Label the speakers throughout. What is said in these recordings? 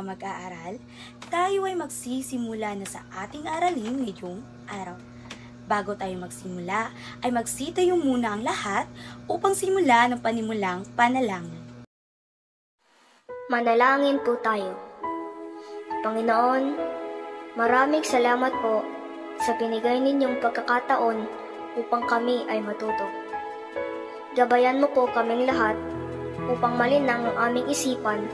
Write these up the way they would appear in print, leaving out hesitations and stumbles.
Speaker 1: mga mag-aaral, tayo ay magsisimula na sa ating aralin ngayong araw. Bago tayo magsimula, ay magsitayo muna ang lahat upang simula ng panimulang panalangin.
Speaker 2: Manalangin po tayo. Panginoon, maraming salamat po sa binigay ninyong pagkakataon upang kami ay matuto. Gabayan mo po kaming lahat upang malinang ang aming isipan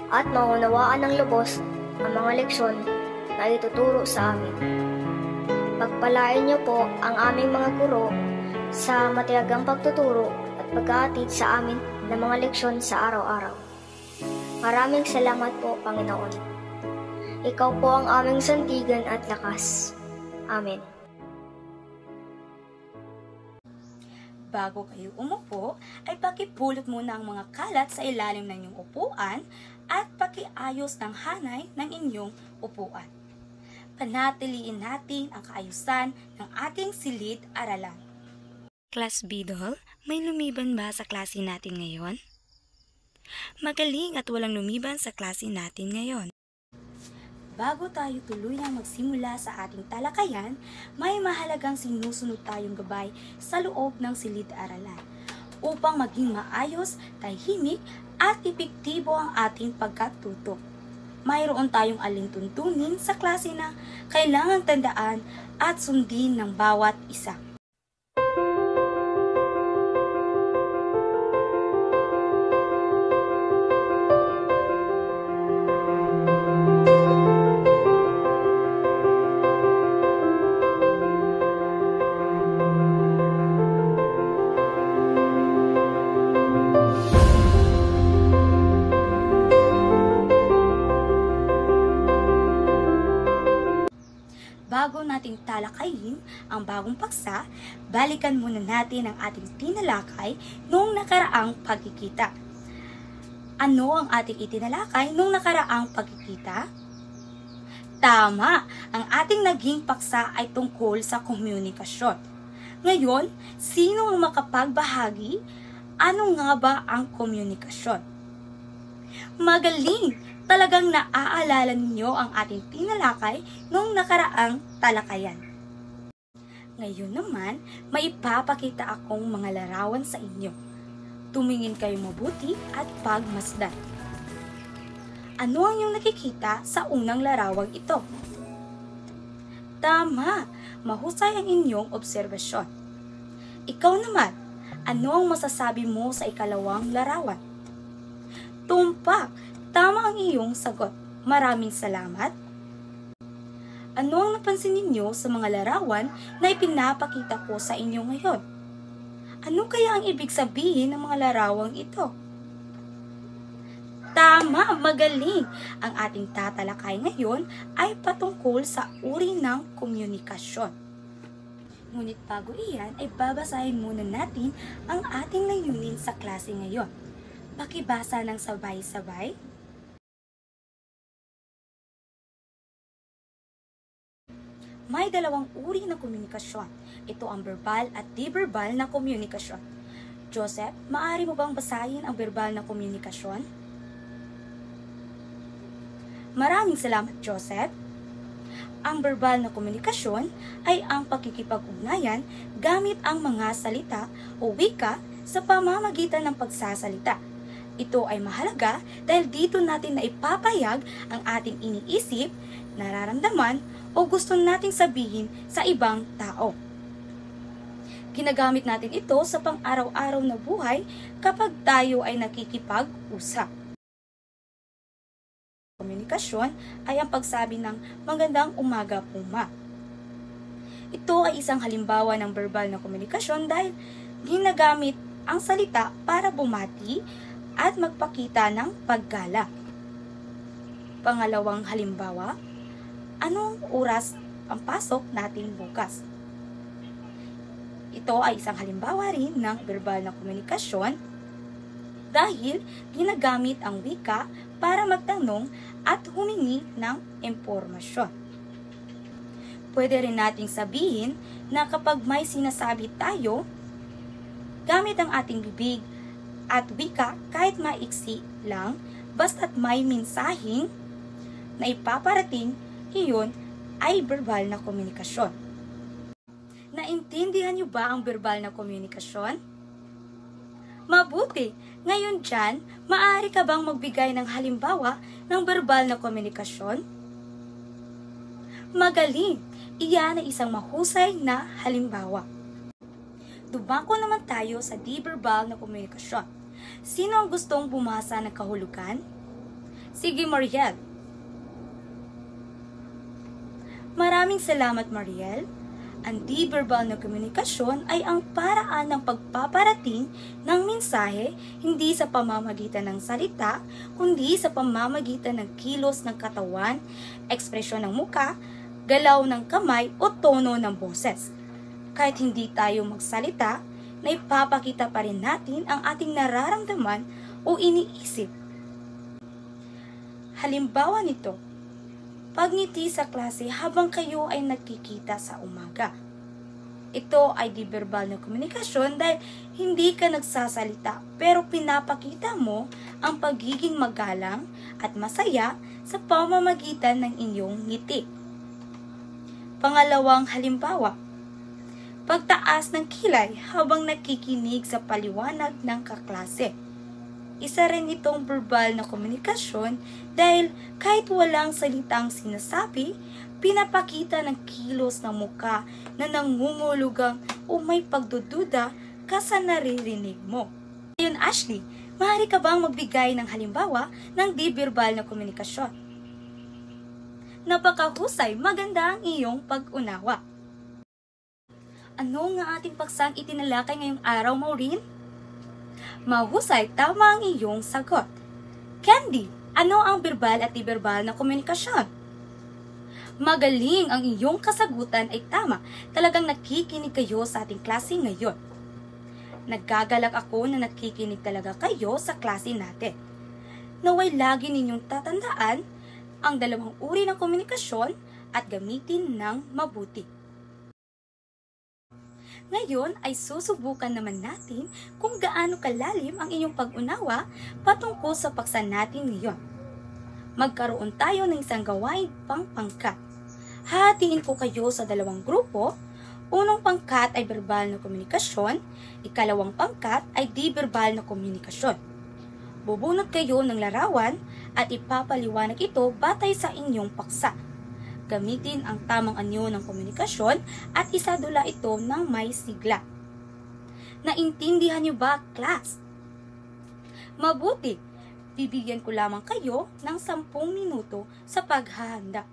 Speaker 2: at maunawaan ng lubos ang mga leksyon na ituturo sa amin. Pagpalain niyo po ang aming mga guro sa matiyagang pagtuturo at pag-aatid sa amin ng mga leksyon sa araw-araw. Maraming salamat po, Panginoon. Ikaw po ang aming sandigan at lakas. Amen.
Speaker 1: Bago kayo umupo, ay pakipulot muna ang mga kalat sa ilalim ng inyong upuan at pakiayos ng hanay ng inyong upuan. Panatiliin natin ang kaayusan ng ating silid-aralan. Class Bidol, may lumiban ba sa klase natin ngayon? Magaling at walang lumiban sa klase natin ngayon. Bago tayo tuluyang magsimula sa ating talakayan, may mahalagang sinusunod tayong gabay sa loob ng silid-aralan upang maging maayos, tahimik at epektibo ang ating pagkatuto. Mayroon tayong alintuntunin sa klase na kailangang tandaan at sundin ng bawat isa. Bago nating talakayin ang bagong paksa, balikan muna natin ang ating tinalakay noong nakaraang pagkikita. Ano ang ating itinalakay noong nakaraang pagkikita? Tama! Ang ating naging paksa ay tungkol sa komunikasyon. Ngayon, sino ang makapagbahagi? Ano nga ba ang komunikasyon? Magaling! Talagang naaalala ninyo ang ating tinalakay noong nakaraang talakayan. Ngayon naman, may ipapakita akong mga larawan sa inyo. Tumingin kayo mabuti at pagmasdan. Ano ang iyong nakikita sa unang larawang ito? Tama! Mahusay ang inyong obserbasyon. Ikaw naman, ano ang masasabi mo sa ikalawang larawan? Tumpak! Tama ang iyong sagot. Maraming salamat. Ano ang napansin ninyo sa mga larawan na ipinapakita ko sa inyo ngayon? Ano kaya ang ibig sabihin ng mga larawang ito? Tama, magaling! Ang ating tatalakay ngayon ay patungkol sa uri ng komunikasyon. Ngunit bago iyan ay babasahin muna natin ang ating layunin sa klase ngayon. Pakibasa ng sabay-sabay. May dalawang uri ng komunikasyon. Ito ang verbal at di-verbal na komunikasyon. Joseph, maaari mo bang basahin ang verbal na komunikasyon? Maraming salamat, Joseph. Ang verbal na komunikasyon ay ang pakikipag-ugnayan gamit ang mga salita o wika sa pamamagitan ng pagsasalita. Ito ay mahalaga dahil dito natin naipapahayag ang ating iniisip, nararamdaman, o gusto nating sabihin sa ibang tao. Ginagamit natin ito sa pang-araw-araw na buhay kapag tayo ay nakikipag-usap. Komunikasyon ay ang pagsabi ng magandang umaga po ma. Ito ay isang halimbawa ng verbal na komunikasyon dahil ginagamit ang salita para bumati at magpakita ng paggalang. Pangalawang halimbawa, anong oras ang pasok natin bukas? Ito ay isang halimbawa rin ng verbal na komunikasyon dahil ginagamit ang wika para magtanong at humingi ng impormasyon. Pwede rin nating sabihin na kapag may sinasabi tayo, gamit ang ating bibig at wika kahit maiksi lang, basta't may mensaheng na ipaparating, iyon ay verbal na komunikasyon. Naintindihan niyo ba ang verbal na komunikasyon? Mabuti! Ngayon dyan, maaari ka bang magbigay ng halimbawa ng verbal na komunikasyon? Magaling! Iyan ay isang mahusay na halimbawa. Dumako naman tayo sa di-verbal na komunikasyon. Sino ang gustong bumasa ng kahulugan? Sige, Mariel. Maraming salamat, Mariel. Ang di-verbal na komunikasyon ay ang paraan ng pagpaparating ng mensahe hindi sa pamamagitan ng salita, kundi sa pamamagitan ng kilos ng katawan, ekspresyon ng muka, galaw ng kamay o tono ng boses. Kahit hindi tayo magsalita, naipapakita pa rin natin ang ating nararamdaman o iniisip. Halimbawa nito, pagngiti sa klase habang kayo ay nagkikita sa umaga. Ito ay di-verbal na komunikasyon dahil hindi ka nagsasalita pero pinapakita mo ang pagiging magalang at masaya sa pamamagitan ng inyong ngiti. Pangalawang halimbawa, pagtaas ng kilay habang nakikinig sa paliwanag ng kaklase. Isa rin itong verbal na komunikasyon dahil kahit walang salitang sinasabi, pinapakita ng kilos ng muka na nangungulugang o may pagdududa ka sa naririnig mo. Ngayon, Ashley, maaari ka bang magbigay ng halimbawa ng di-verbal na komunikasyon? Napakahusay, maganda ang iyong pag-unawa. Ano nga ating paksang itinalakay ngayong araw, Maureen? Mahusay, tama ang iyong sagot. Candy, ano ang verbal at di-verbal na komunikasyon? Magaling, ang iyong kasagutan ay tama. Talagang nakikinig kayo sa ating klase ngayon. Naggagalak ako na nakikinig talaga kayo sa klase natin. Naway lagi ninyong tatandaan ang dalawang uri ng komunikasyon at gamitin ng mabuti. Ngayon ay susubukan naman natin kung gaano kalalim ang inyong pag-unawa patungkol sa paksa natin ngayon. Magkaroon tayo ng isang gawain pang-pangkat. Hahatiin ko kayo sa dalawang grupo. Unang pangkat ay verbal na komunikasyon, ikalawang pangkat ay di-verbal na komunikasyon. Bubunot kayo ng larawan at ipapaliwanag ito batay sa inyong paksa. Gamitin ang tamang anyo ng komunikasyon at isadula ito ng may sigla. Naintindihan niyo ba, class? Mabuti, bibigyan ko lamang kayo ng 10 minuto sa paghahanda.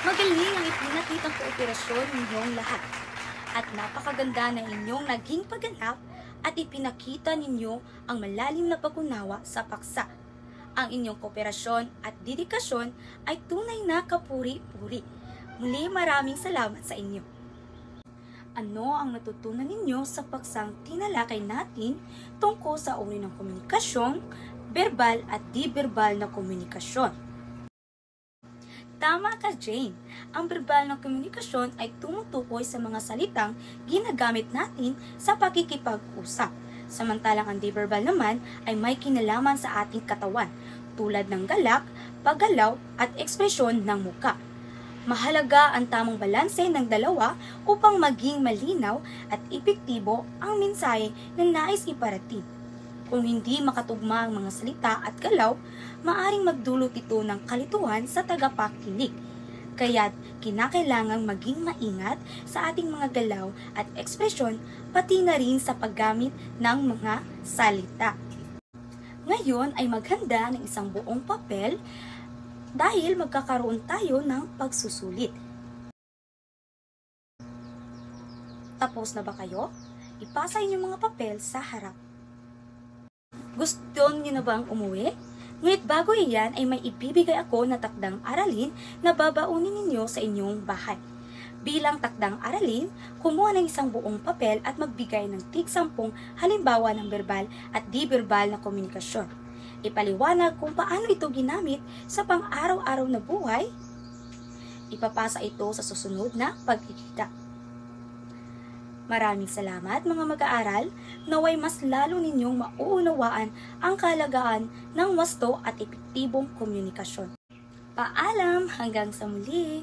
Speaker 1: Magaling ang ipinakitang kooperasyon ninyong lahat at napakaganda na inyong naging pagganap at ipinakita ninyo ang malalim na pag-unawa sa paksa. Ang inyong kooperasyon at dedikasyon ay tunay na kapuri-puri. Muli maraming salamat sa inyo. Ano ang natutunan ninyo sa paksang tinalakay natin tungkol sa uri ng komunikasyon, verbal at di-verbal na komunikasyon? Tama ka, Jane. Ang verbal na komunikasyon ay tumutukoy sa mga salitang ginagamit natin sa pakikipag-usap. Samantalang ang di-verbal naman ay may kinalaman sa ating katawan, tulad ng galak, paggalaw at ekspresyon ng muka. Mahalaga ang tamang balanse ng dalawa upang maging malinaw at epektibo ang mensahe na nais iparating. Kung hindi makatugma ang mga salita at galaw, maaring magdulot ito ng kalituhan sa tagapakinig. Kaya't kinakailangang maging maingat sa ating mga galaw at ekspresyon pati na rin sa paggamit ng mga salita. Ngayon ay maghanda ng isang buong papel dahil magkakaroon tayo ng pagsusulit. Tapos na ba kayo? Ipasa inyong mga papel sa harap. Gusto niyo na bang umuwi? Ngunit bago iyan ay may ibibigay ako na takdang aralin na babaunin ninyo sa inyong bahay. Bilang takdang aralin, kumuha ng isang buong papel at magbigay ng tig-10 halimbawa ng verbal at di-verbal na komunikasyon. Ipaliwanag kung paano ito ginamit sa pang-araw-araw na buhay. Ipapasa ito sa susunod na pagkikita. Maraming salamat mga mag-aaral, naway mas lalo ninyong mauunawaan ang kahalagaan ng wasto at epektibong komunikasyon. Paalam hanggang sa muli!